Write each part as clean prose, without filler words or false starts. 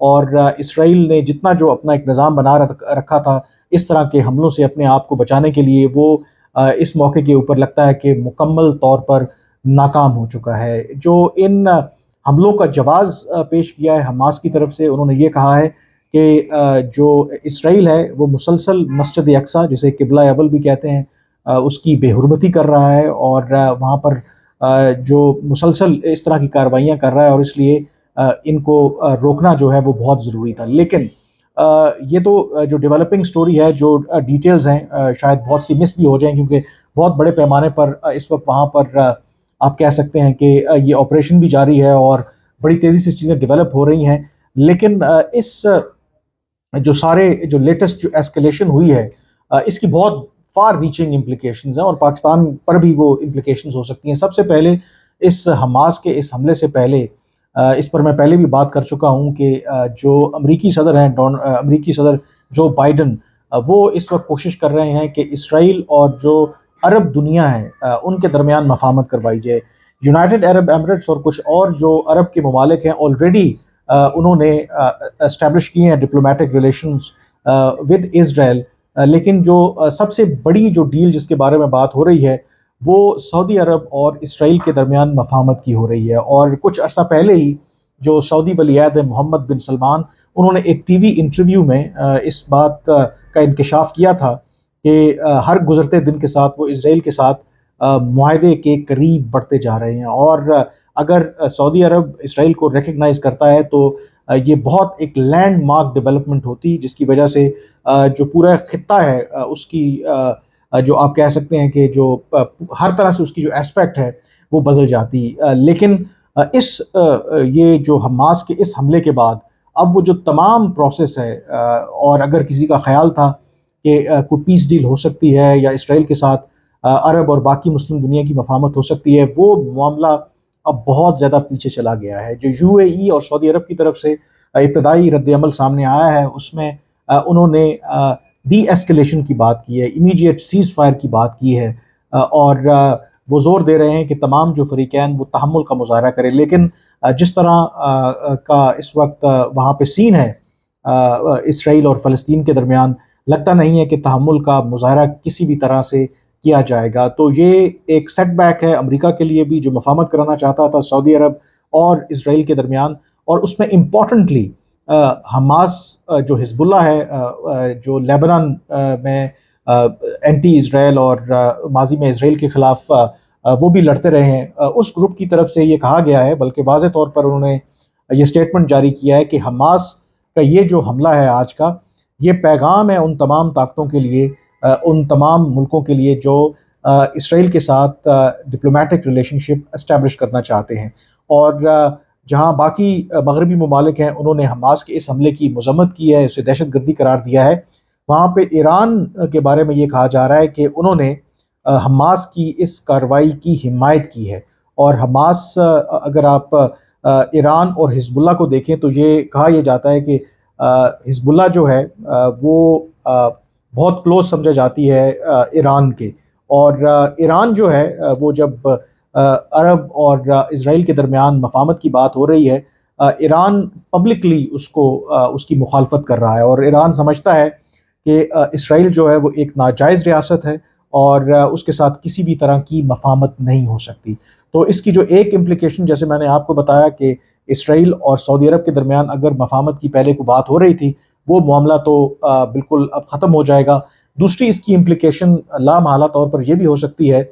اور اسرائیل نے جتنا جو اپنا ایک نظام بنا رکھا تھا اس طرح کے حملوں سے اپنے آپ کو بچانے کے لیے، وہ اس موقع کے اوپر لگتا ہے کہ مکمل طور پر ناکام ہو چکا ہے۔ جو ان حملوں کا جواز پیش کیا ہے حماس کی طرف سے، انہوں نے یہ کہا ہے کہ جو اسرائیل ہے وہ مسلسل مسجد اقصیٰ، جسے قبلہ اول بھی کہتے ہیں، اس کی بے حرمتی کر رہا ہے، اور وہاں پر جو مسلسل اس طرح کی کارروائیاں کر رہا ہے، اور اس لیے ان کو روکنا جو ہے وہ بہت ضروری تھا۔ لیکن یہ تو جو ڈیولپنگ سٹوری ہے، جو ڈیٹیلز ہیں شاید بہت سی مس بھی ہو جائیں، کیونکہ بہت بڑے پیمانے پر اس وقت وہاں پر آپ کہہ سکتے ہیں کہ یہ آپریشن بھی جاری ہے اور بڑی تیزی سے چیزیں ڈیولپ ہو رہی ہیں۔ لیکن اس جو سارے جو لیٹسٹ جو ایسکلیشن ہوئی ہے، اس کی بہت فار ریچنگ امپلیکیشنز ہیں، اور پاکستان پر بھی وہ امپلیکیشنز ہو سکتی ہیں۔ سب سے پہلے اس حماس کے اس حملے سے پہلے، اس پر میں پہلے بھی بات کر چکا ہوں کہ جو امریکی صدر ہیں امریکی صدر جو بائیڈن، وہ اس وقت کوشش کر رہے ہیں کہ اسرائیل اور جو عرب دنیا ہے ان کے درمیان مفاہمت کروائی جائے۔ یونائٹڈ عرب ایمریٹس اور کچھ اور جو عرب کے ممالک ہیں آلریڈی انہوں نے اسٹیبلش کیے ہیں ڈپلومیٹک ریلیشنز ود اسرائیل، لیکن جو سب سے بڑی جو ڈیل جس کے بارے میں بات ہو رہی ہے وہ سعودی عرب اور اسرائیل کے درمیان مفاہمت کی ہو رہی ہے۔ اور کچھ عرصہ پہلے ہی جو سعودی ولی عہد محمد بن سلمان، انہوں نے ایک ٹی وی انٹرویو میں اس بات کا انکشاف کیا تھا کہ ہر گزرتے دن کے ساتھ وہ اسرائیل کے ساتھ معاہدے کے قریب بڑھتے جا رہے ہیں، اور اگر سعودی عرب اسرائیل کو ریکگنائز کرتا ہے تو یہ بہت ایک لینڈ مارک ڈیولپمنٹ ہوتی، جس کی وجہ سے جو پورا خطہ ہے اس کی جو آپ کہہ سکتے ہیں کہ جو ہر طرح سے اس کی جو ایسپیکٹ ہے وہ بدل جاتی۔ لیکن اس یہ جو حماس کے اس حملے کے بعد اب وہ جو تمام پروسیس ہے، اور اگر کسی کا خیال تھا کہ کوئی پیس ڈیل ہو سکتی ہے یا اسرائیل کے ساتھ عرب اور باقی مسلم دنیا کی مفاہمت ہو سکتی ہے، وہ معاملہ اب بہت زیادہ پیچھے چلا گیا ہے۔ جو یو اے ای اور سعودی عرب کی طرف سے ابتدائی رد عمل سامنے آیا ہے، اس میں انہوں نے ڈی ایسکلیشن کی بات کی ہے، امیڈیٹ سیز فائر کی بات کی ہے، اور وہ زور دے رہے ہیں کہ تمام جو فریقین وہ تحمل کا مظاہرہ کریں۔ لیکن جس طرح کا اس وقت وہاں پہ سین ہے اسرائیل اور فلسطین کے درمیان، لگتا نہیں ہے کہ تحمل کا مظاہرہ کسی بھی طرح سے کیا جائے گا۔ تو یہ ایک سیٹ بیک ہے امریکہ کے لیے بھی، جو مفاہمت کرانا چاہتا تھا سعودی عرب اور اسرائیل کے درمیان، اور اس میں امپورٹنٹلی حماس جو حزب اللہ ہے، جو لیبنان میں اینٹی اسرائیل اور ماضی میں اسرائیل کے خلاف وہ بھی لڑتے رہے ہیں، اس گروپ کی طرف سے یہ کہا گیا ہے، بلکہ واضح طور پر انہوں نے یہ سٹیٹمنٹ جاری کیا ہے کہ حماس کا یہ جو حملہ ہے آج کا، یہ پیغام ہے ان تمام طاقتوں کے لیے، ان تمام ملکوں کے لیے جو اسرائیل کے ساتھ ڈپلومیٹک ریلیشن شپ اسٹیبلش کرنا چاہتے ہیں۔ اور جہاں باقی مغربی ممالک ہیں انہوں نے حماس کے اس حملے کی مذمت کی ہے، اسے دہشت گردی قرار دیا ہے، وہاں پہ ایران کے بارے میں یہ کہا جا رہا ہے کہ انہوں نے حماس کی اس کارروائی کی حمایت کی ہے۔ اور حماس، اگر آپ ایران اور حزب اللہ کو دیکھیں تو یہ کہا یہ جاتا ہے کہ حزب اللہ جو ہے وہ بہت کلوز سمجھا جاتی ہے ایران کے، اور ایران جو ہے وہ جب عرب اور اسرائیل کے درمیان مفاہمت کی بات ہو رہی ہے، ایران پبلکلی اس کی مخالفت کر رہا ہے، اور ایران سمجھتا ہے کہ اسرائیل جو ہے وہ ایک ناجائز ریاست ہے اور اس کے ساتھ کسی بھی طرح کی مفاہمت نہیں ہو سکتی۔ تو اس کی جو ایک امپلیکیشن، جیسے میں نے آپ کو بتایا کہ اسرائیل اور سعودی عرب کے درمیان اگر مفاہمت کی پہلے کو بات ہو رہی تھی، وہ معاملہ تو بالکل اب ختم ہو جائے گا۔ دوسری اس کی امپلیکیشن لامحالہ طور پر یہ بھی ہو سکتی ہے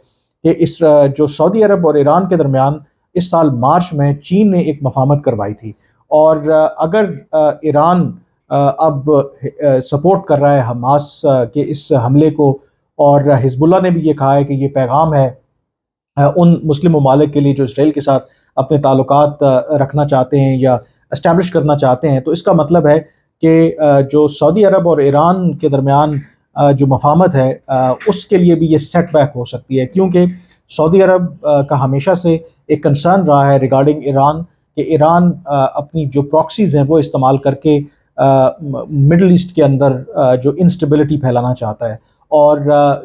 کہ اس جو سعودی عرب اور ایران کے درمیان اس سال مارچ میں چین نے ایک مفاہمت کروائی تھی، اور اگر ایران اب سپورٹ کر رہا ہے حماس کے اس حملے کو، اور حزب اللہ نے بھی یہ کہا ہے کہ یہ پیغام ہے ان مسلم ممالک کے لیے جو اسرائیل کے ساتھ اپنے تعلقات رکھنا چاہتے ہیں یا اسٹیبلش کرنا چاہتے ہیں، تو اس کا مطلب ہے کہ جو سعودی عرب اور ایران کے درمیان جو مفاہمت ہے اس کے لیے بھی یہ سیٹ بیک ہو سکتی ہے، کیونکہ سعودی عرب کا ہمیشہ سے ایک کنسرن رہا ہے ریگارڈنگ ایران، کہ ایران اپنی جو پراکسیز ہیں وہ استعمال کر کے مڈل ایسٹ کے اندر جو انسٹیبلٹی پھیلانا چاہتا ہے۔ اور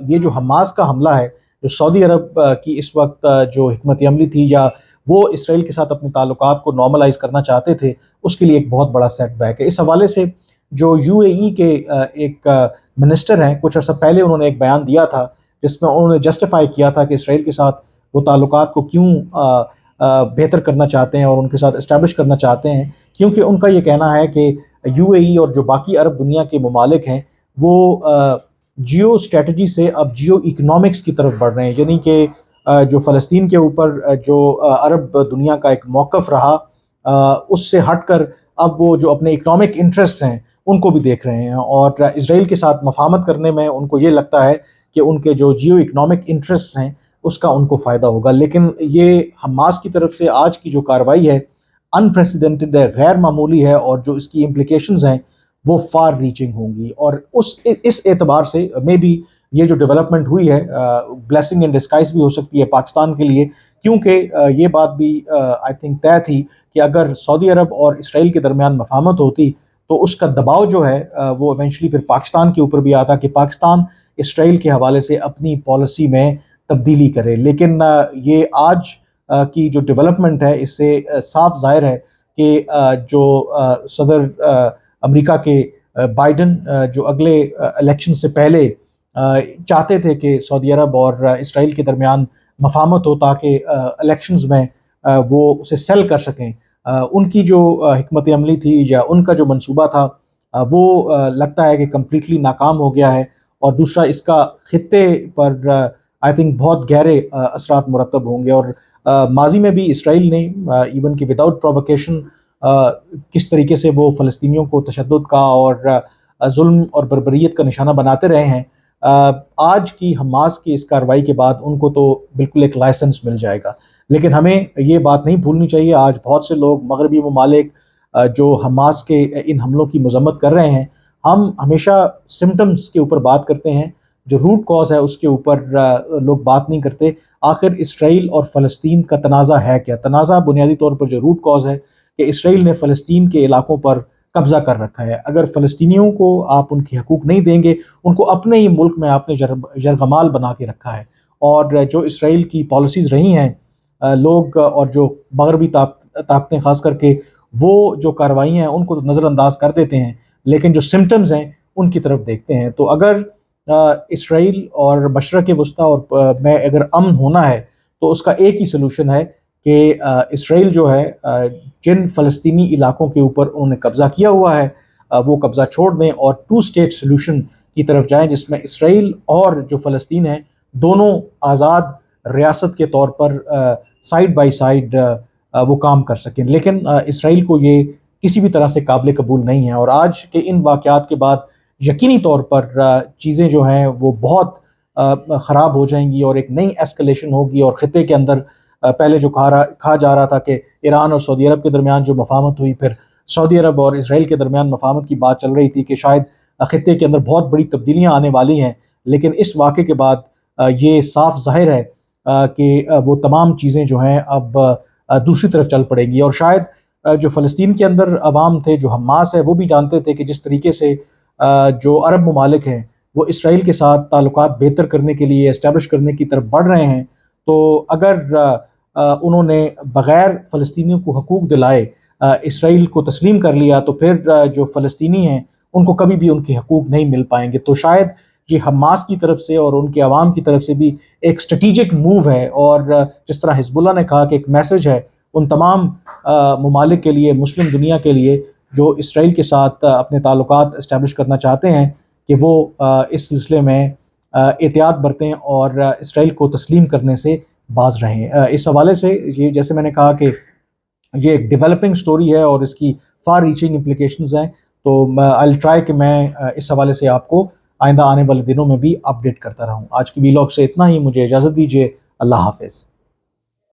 یہ جو حماس کا حملہ ہے، جو سعودی عرب کی اس وقت جو حکمت عملی تھی یا وہ اسرائیل کے ساتھ اپنے تعلقات کو نارملائز کرنا چاہتے تھے، اس کے لیے ایک بہت بڑا سیٹ بیک ہے۔ اس حوالے سے جو یو اے ای کے ایک منسٹر ہیں، کچھ عرصہ پہلے انہوں نے ایک بیان دیا تھا جس میں انہوں نے جسٹیفائی کیا تھا کہ اسرائیل کے ساتھ وہ تعلقات کو کیوں بہتر کرنا چاہتے ہیں اور ان کے ساتھ اسٹیبلش کرنا چاہتے ہیں، کیونکہ ان کا یہ کہنا ہے کہ یو اے ای اور جو باقی عرب دنیا کے ممالک ہیں وہ جیو اسٹریٹجی سے اب جیو اکنامکس کی طرف بڑھ رہے ہیں، یعنی کہ جو فلسطین کے اوپر جو عرب دنیا کا ایک موقف رہا، اس سے ہٹ کر اب وہ جو اپنے اکنامک انٹرسٹ ہیں ان کو بھی دیکھ رہے ہیں، اور اسرائیل کے ساتھ مفاہمت کرنے میں ان کو یہ لگتا ہے کہ ان کے جو جیو اکنامک انٹرسٹ ہیں اس کا ان کو فائدہ ہوگا۔ لیکن یہ حماس کی طرف سے آج کی جو کارروائی ہے انپریسیڈنٹڈ ہے، غیر معمولی ہے، اور جو اس کی امپلیکیشنز ہیں وہ فار ریچنگ ہوں گی، اور اس اعتبار سے مے بی یہ جو ڈیولپمنٹ ہوئی ہے بلیسنگ ان ڈسکائز بھی ہو سکتی ہے پاکستان کے لیے، کیونکہ یہ بات بھی آئی تھنک طے تھی کہ اگر سعودی عرب اور اسرائیل کے درمیان مفاہمت ہوتی تو اس کا دباؤ جو ہے وہ ایونچولی پھر پاکستان کے اوپر بھی آتا کہ پاکستان اسرائیل کے حوالے سے اپنی پالیسی میں تبدیلی کرے۔ لیکن یہ آج کی جو ڈیولپمنٹ ہے اس سے صاف ظاہر ہے کہ جو صدر امریکہ کے بائیڈن جو اگلے الیکشن سے پہلے چاہتے تھے کہ سعودی عرب اور اسرائیل کے درمیان مفاہمت ہو تاکہ الیکشنز میں وہ اسے سیل کر سکیں، ان کی جو حکمت عملی تھی یا ان کا جو منصوبہ تھا وہ لگتا ہے کہ کمپلیٹلی ناکام ہو گیا ہے، اور دوسرا اس کا خطے پر آئی تھنک بہت گہرے اثرات مرتب ہوں گے۔ اور ماضی میں بھی اسرائیل نے ایون کہ وداؤٹ پرووکیشن کس طریقے سے وہ فلسطینیوں کو تشدد کا اور ظلم اور بربریت کا نشانہ بناتے رہے ہیں، آج کی حماس کی اس کارروائی کے بعد ان کو تو بالکل ایک لائسنس مل جائے گا۔ لیکن ہمیں یہ بات نہیں بھولنی چاہیے، آج بہت سے لوگ مغربی ممالک جو حماس کے ان حملوں کی مذمت کر رہے ہیں، ہم ہمیشہ سمٹمز کے اوپر بات کرتے ہیں، جو روٹ کاز ہے اس کے اوپر لوگ بات نہیں کرتے۔ آخر اسرائیل اور فلسطین کا تنازع ہے کیا؟ تنازع بنیادی طور پر جو روٹ کاز ہے کہ اسرائیل نے فلسطین کے علاقوں پر قبضہ کر رکھا ہے۔ اگر فلسطینیوں کو آپ ان کے حقوق نہیں دیں گے، ان کو اپنے ہی ملک میں آپ نے یرغمال بنا کے رکھا ہے، اور جو اسرائیل کی پالیسیز رہی ہیں لوگ اور جو مغربی طاقتیں خاص کر کے وہ جو کارروائیاں ہیں ان کو نظر انداز کر دیتے ہیں، لیکن جو سمٹمز ہیں ان کی طرف دیکھتے ہیں۔ تو اگر اسرائیل اور مشرق وسطیٰ اور میں اگر امن ہونا ہے تو اس کا ایک ہی سلوشن ہے کہ اسرائیل جو ہے جن فلسطینی علاقوں کے اوپر انہوں نے قبضہ کیا ہوا ہے وہ قبضہ چھوڑ دیں اور 2 اسٹیٹ سلوشن کی طرف جائیں، جس میں اسرائیل اور جو فلسطین ہیں دونوں آزاد ریاست کے طور پر سائیڈ بائی سائیڈ وہ کام کر سکیں۔ لیکن اسرائیل کو یہ کسی بھی طرح سے قابل قبول نہیں ہے، اور آج کے ان واقعات کے بعد یقینی طور پر چیزیں جو ہیں وہ بہت خراب ہو جائیں گی، اور ایک نئی ایسکلیشن ہوگی، اور خطے کے اندر پہلے جو کہا جا رہا تھا کہ ایران اور سعودی عرب کے درمیان جو مفاہمت ہوئی، پھر سعودی عرب اور اسرائیل کے درمیان مفاہمت کی بات چل رہی تھی کہ شاید خطے کے اندر بہت بڑی تبدیلیاں آنے والی ہیں، لیکن اس واقعے کے بعد یہ صاف ظاہر ہے کہ وہ تمام چیزیں جو ہیں اب دوسری طرف چل پڑیں گی۔ اور شاید جو فلسطین کے اندر عوام تھے، جو حماس ہے، وہ بھی جانتے تھے کہ جس طریقے سے جو عرب ممالک ہیں وہ اسرائیل کے ساتھ تعلقات بہتر کرنے کے لیے اسٹیبلش کرنے کی طرف بڑھ رہے ہیں، تو اگر انہوں نے بغیر فلسطینیوں کو حقوق دلائے اسرائیل کو تسلیم کر لیا تو پھر جو فلسطینی ہیں ان کو کبھی بھی ان کے حقوق نہیں مل پائیں گے۔ تو شاید یہ حماس کی طرف سے اور ان کے عوام کی طرف سے بھی ایک اسٹریٹجک موو ہے، اور جس طرح حزب اللہ نے کہا کہ ایک میسج ہے ان تمام ممالک کے لیے، مسلم دنیا کے لیے جو اسرائیل کے ساتھ اپنے تعلقات اسٹیبلش کرنا چاہتے ہیں، کہ وہ اس سلسلے میں احتیاط برتیں اور اسرائیل کو تسلیم کرنے سے باز رہیں۔ اس حوالے سے یہ جیسے میں نے کہا کہ یہ ایک ڈیولپنگ سٹوری ہے اور اس کی فار ریچنگ امپلیکیشنز ہیں، تو آئی ول ٹرائی کہ میں اس حوالے سے آپ کو آئندہ آنے والے دنوں میں بھی اپڈیٹ کرتا رہوں۔ آج کی ویلاگ سے اتنا ہی، مجھے اجازت دیجیے، اللہ حافظ۔